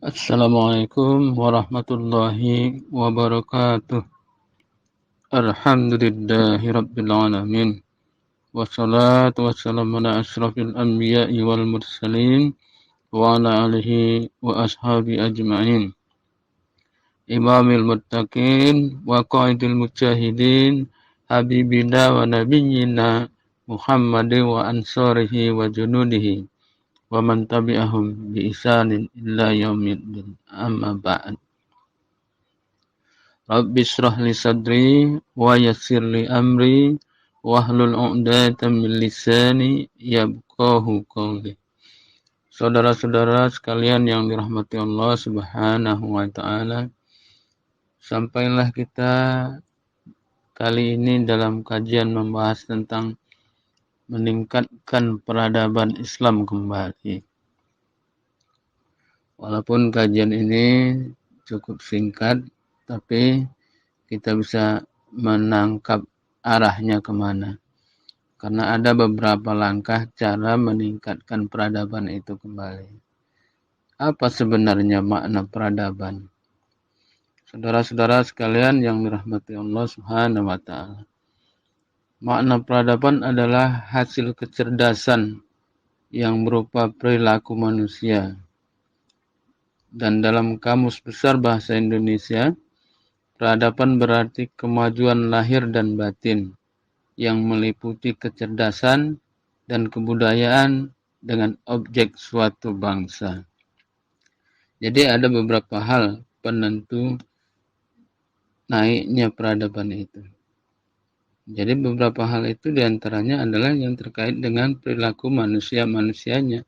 Assalamualaikum warahmatullahi wabarakatuh. Alhamdulillahi rabbil alamin. Wassalatu wassalamu ala asyrafil anbiya'i wal mursalin wa ala alihi wa ashabi ajma'in. Imamil muttaqin wa qaidil mujahidin habibina wa nabiyyina Muhammadin wa ansarihi wa junudihi wa man tabi'ahum bi ihsanin illa yaumiddin. Amma ba'd. Rabbi shrah li sadri wa yassir li amri wahlul 'uqdatam min lisani yafqahu qawli. Saudara-saudara sekalian yang dirahmati Allah Subhanahu wa taala, sampailah kita kali ini dalam kajian membahas tentang meningkatkan peradaban Islam kembali. Walaupun kajian ini cukup singkat, tapi kita bisa menangkap arahnya kemana. Karena ada beberapa langkah cara meningkatkan peradaban itu kembali. Apa sebenarnya makna peradaban? Saudara-saudara sekalian yang dirahmati Allah Subhanahu wa taala. Makna peradaban adalah hasil kecerdasan yang berupa perilaku manusia. Dan dalam Kamus Besar Bahasa Indonesia, peradaban berarti kemajuan lahir dan batin yang meliputi kecerdasan dan kebudayaan dengan objek suatu bangsa. Jadi ada beberapa hal penentu naiknya peradaban itu. Jadi beberapa hal itu diantaranya adalah yang terkait dengan perilaku manusianya,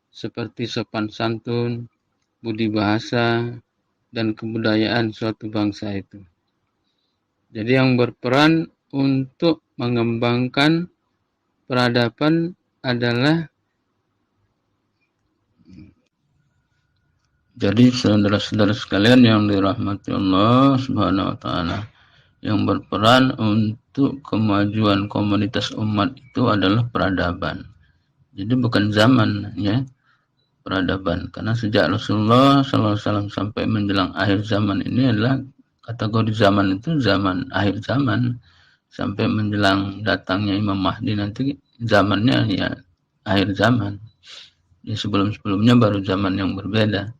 seperti sopan santun, budi bahasa, dan kebudayaan suatu bangsa itu. Jadi yang berperan untuk mengembangkan peradaban adalah, jadi saudara-saudara sekalian yang dirahmati Allah Subhanahu wa taala, yang berperan untuk kemajuan komunitas umat itu adalah peradaban. Jadi bukan zaman ya, peradaban. Karena sejak Rasulullah SAW sampai menjelang akhir zaman ini adalah kategori zaman itu zaman akhir zaman, sampai menjelang datangnya Imam Mahdi nanti zamannya ya akhir zaman. Ya, sebelum-sebelumnya baru zaman yang berbeda.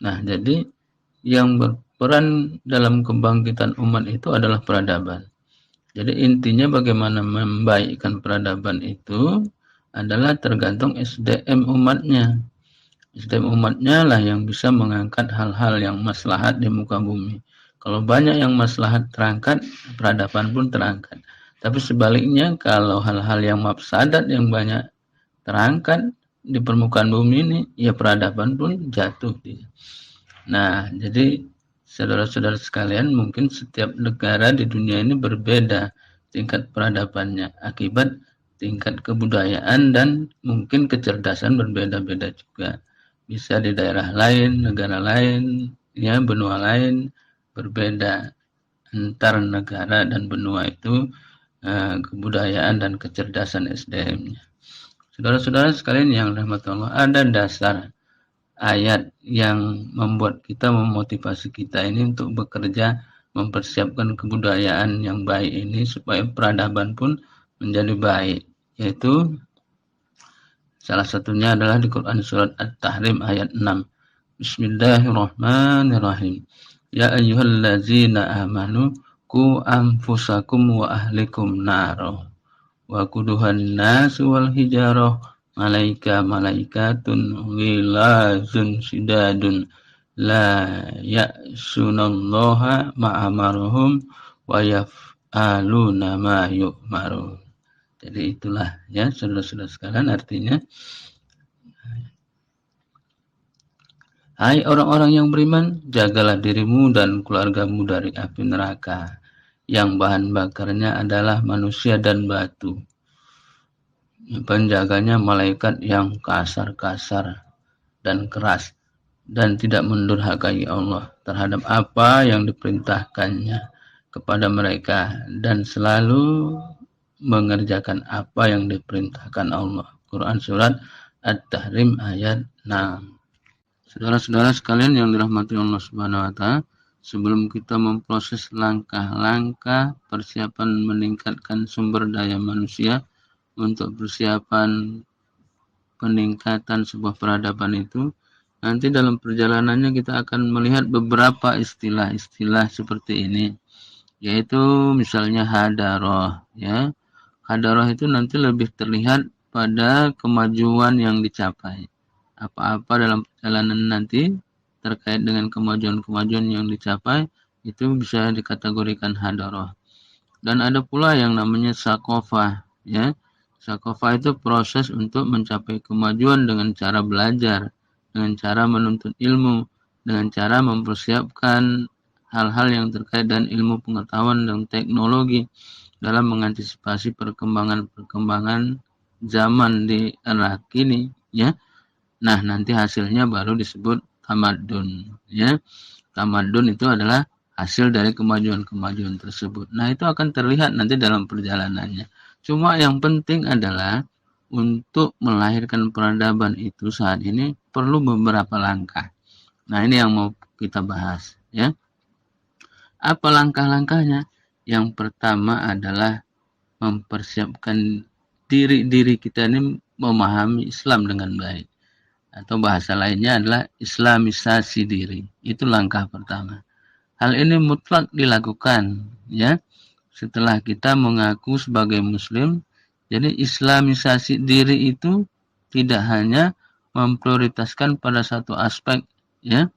Nah, jadi yang berperan dalam kebangkitan umat itu adalah peradaban. Jadi intinya bagaimana membaikkan peradaban itu adalah tergantung SDM umatnya. SDM umatnya lah yang bisa mengangkat hal-hal yang maslahat di muka bumi. Kalau banyak yang maslahat terangkat, peradaban pun terangkat. Tapi sebaliknya, kalau hal-hal yang mafsadat yang banyak terangkat di permukaan bumi ini, ya peradaban pun jatuh. Nah, jadi saudara-saudara sekalian, mungkin setiap negara di dunia ini berbeda tingkat peradabannya akibat tingkat kebudayaan dan mungkin kecerdasan berbeda-beda juga. Bisa di daerah lain, negara lain, ya benua lain berbeda antar negara dan benua itu kebudayaan dan kecerdasan SDM-nya. Saudara-saudara sekalian yang dirahmati Allah, ada dasar ayat yang membuat kita, memotivasi kita ini untuk bekerja mempersiapkan kebudayaan yang baik ini supaya peradaban pun menjadi baik, yaitu salah satunya adalah di Quran surat At-Tahrim ayat 6. Bismillahirrahmanirrahim. Ya ayyuhallazina amanu qu anfusakum wa ahlikum naro wa quduhan nasu wal hijarah malaikatun ghilazun shidadun la ya'sunallaha ma'amarahum wa yaf'aluna ma yu'marun. Jadi itulah ya saudara-saudara sekalian, artinya hai orang-orang yang beriman, jagalah dirimu dan keluargamu dari api neraka yang bahan bakarnya adalah manusia dan batu. Penjaganya malaikat yang kasar-kasar dan keras dan tidak mendurhakai Allah terhadap apa yang diperintahkannya kepada mereka dan selalu mengerjakan apa yang diperintahkan Allah. Quran surat At-Tahrim ayat 6. Saudara-saudara sekalian yang dirahmati Allah Subhanahu wa taala, sebelum kita memproses langkah-langkah persiapan meningkatkan sumber daya manusia untuk persiapan peningkatan sebuah peradaban itu, nanti dalam perjalanannya kita akan melihat beberapa istilah-istilah seperti ini, yaitu misalnya hadaroh, ya. Hadaroh itu nanti lebih terlihat pada kemajuan yang dicapai. Apa-apa dalam perjalanan nanti terkait dengan kemajuan-kemajuan yang dicapai itu bisa dikategorikan hadaroh. Dan ada pula yang namanya sakofah, ya. Sakofah itu proses untuk mencapai kemajuan dengan cara belajar, dengan cara menuntut ilmu, dengan cara mempersiapkan hal-hal yang terkait dengan ilmu pengetahuan dan teknologi dalam mengantisipasi perkembangan-perkembangan zaman di era kini, ya. Nah, nanti hasilnya baru disebut tamadun, ya. Tamadun itu adalah hasil dari kemajuan-kemajuan tersebut. Nah, itu akan terlihat nanti dalam perjalanannya. Cuma yang penting adalah untuk melahirkan peradaban itu saat ini perlu beberapa langkah. Nah, ini yang mau kita bahas, ya. Apa langkah-langkahnya? Yang pertama adalah mempersiapkan diri kita ini memahami Islam dengan baik. Atau bahasa lainnya adalah islamisasi diri. Itu langkah pertama. Hal ini mutlak dilakukan, ya. Setelah kita mengaku sebagai muslim, jadi islamisasi diri itu tidak hanya memprioritaskan pada satu aspek, ya.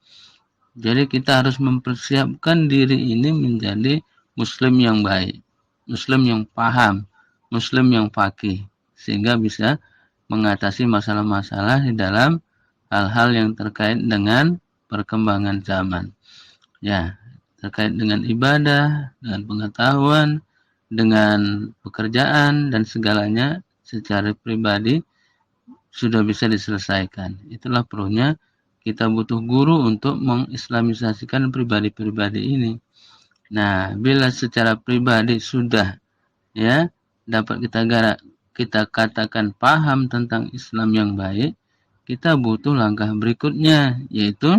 Jadi kita harus mempersiapkan diri ini menjadi muslim yang baik, muslim yang paham, muslim yang faqih, sehingga bisa mengatasi masalah-masalah di dalam hal-hal yang terkait dengan perkembangan zaman. Ya, terkait dengan ibadah, dengan pengetahuan, dengan pekerjaan dan segalanya secara pribadi sudah bisa diselesaikan. Itulah perlunya kita butuh guru untuk mengislamisasikan pribadi-pribadi ini. Nah, bila secara pribadi sudah, ya, dapat kita katakan paham tentang Islam yang baik, kita butuh langkah berikutnya, yaitu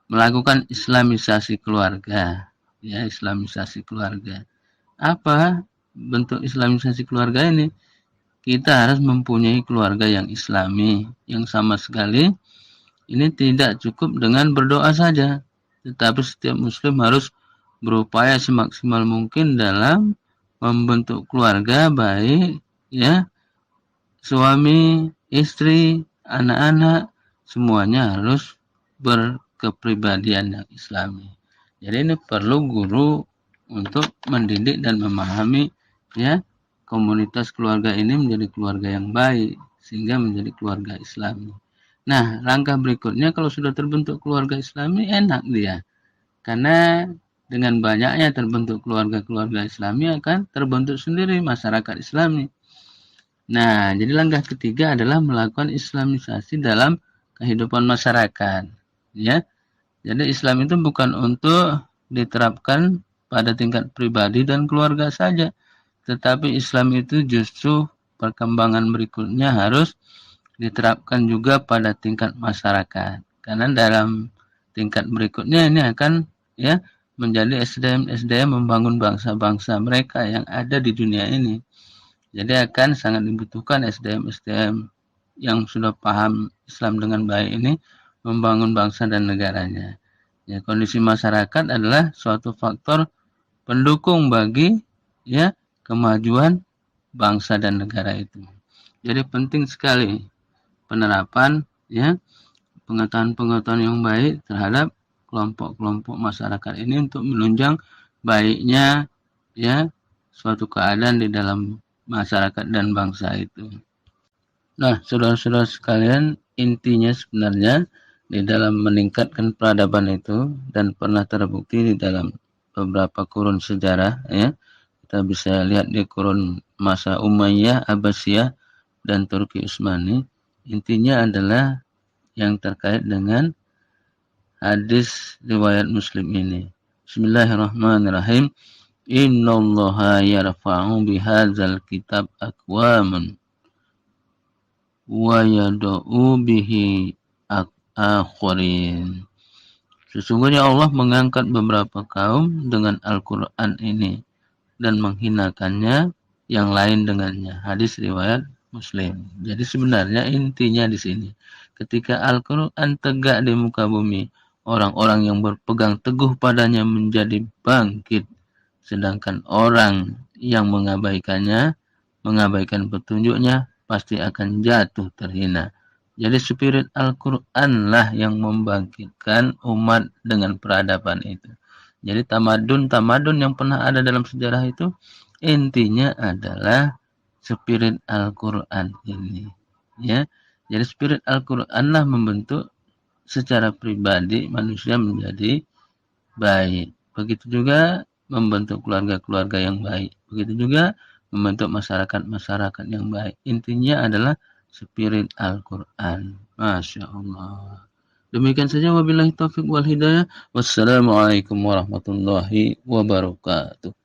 melakukan islamisasi keluarga, ya, islamisasi keluarga. Apa bentuk islamisasi keluarga ini? Kita harus mempunyai keluarga yang islami, yang sama sekali ini tidak cukup dengan berdoa saja, tetapi setiap muslim harus berupaya semaksimal mungkin dalam membentuk keluarga baik, ya, suami, istri, anak-anak, semuanya harus berkepribadian yang islami. Jadi ini perlu guru untuk mendidik dan memahami, ya, komunitas keluarga ini menjadi keluarga yang baik sehingga menjadi keluarga islami. Nah, langkah berikutnya kalau sudah terbentuk keluarga islami enak dia. Karena dengan banyaknya terbentuk keluarga-keluarga islami akan terbentuk sendiri masyarakat islami. Nah, jadi langkah ketiga adalah melakukan islamisasi dalam kehidupan masyarakat, ya. Jadi Islam itu bukan untuk diterapkan pada tingkat pribadi dan keluarga saja, tetapi Islam itu justru perkembangan berikutnya harus diterapkan juga pada tingkat masyarakat. Karena dalam tingkat berikutnya ini akan, ya, menjadi SDM membangun bangsa-bangsa mereka yang ada di dunia ini. Jadi akan sangat dibutuhkan SDM yang sudah paham Islam dengan baik ini membangun bangsa dan negaranya. Ya, kondisi masyarakat adalah suatu faktor pendukung bagi, ya, kemajuan bangsa dan negara itu. Jadi penting sekali penerapan, ya, pengetahuan-pengetahuan yang baik terhadap kelompok-kelompok masyarakat ini untuk menunjang baiknya, ya, suatu keadaan di dalam masyarakat dan bangsa itu. Nah, saudara-saudara sekalian, intinya sebenarnya di dalam meningkatkan peradaban itu dan pernah terbukti di dalam beberapa kurun sejarah, ya. Kita bisa lihat di kurun masa Umayyah, Abbasiyah, dan Turki Utsmani. Intinya adalah yang terkait dengan hadis riwayat Muslim ini. Bismillahirrahmanirrahim. Innallaha yarfa'u bihadzal kitab aqwaman wa yad'u bihi akharin. Sesungguhnya Allah mengangkat beberapa kaum dengan Al-Quran ini dan menghinakannya yang lain dengannya. Hadis riwayat Muslim. Jadi sebenarnya intinya di sini, ketika Al-Quran tegak di muka bumi, orang-orang yang berpegang teguh padanya menjadi bangkit, sedangkan orang yang mengabaikan petunjuknya, pasti akan jatuh terhina. Jadi spirit Al-Quran lah yang membangkitkan umat dengan peradaban itu. Jadi tamadun yang pernah ada dalam sejarah itu intinya adalah spirit Al-Quran ini. Ya, jadi spirit Al-Quran lah membentuk secara pribadi manusia menjadi baik. Begitu juga membentuk keluarga-keluarga yang baik. Begitu juga membentuk masyarakat-masyarakat yang baik. Intinya adalah spirit Al-Quran. Masya Allah. Demikian saja, wabillahi taufiq wal hidayah. Wassalamualaikum warahmatullahi wabarakatuh.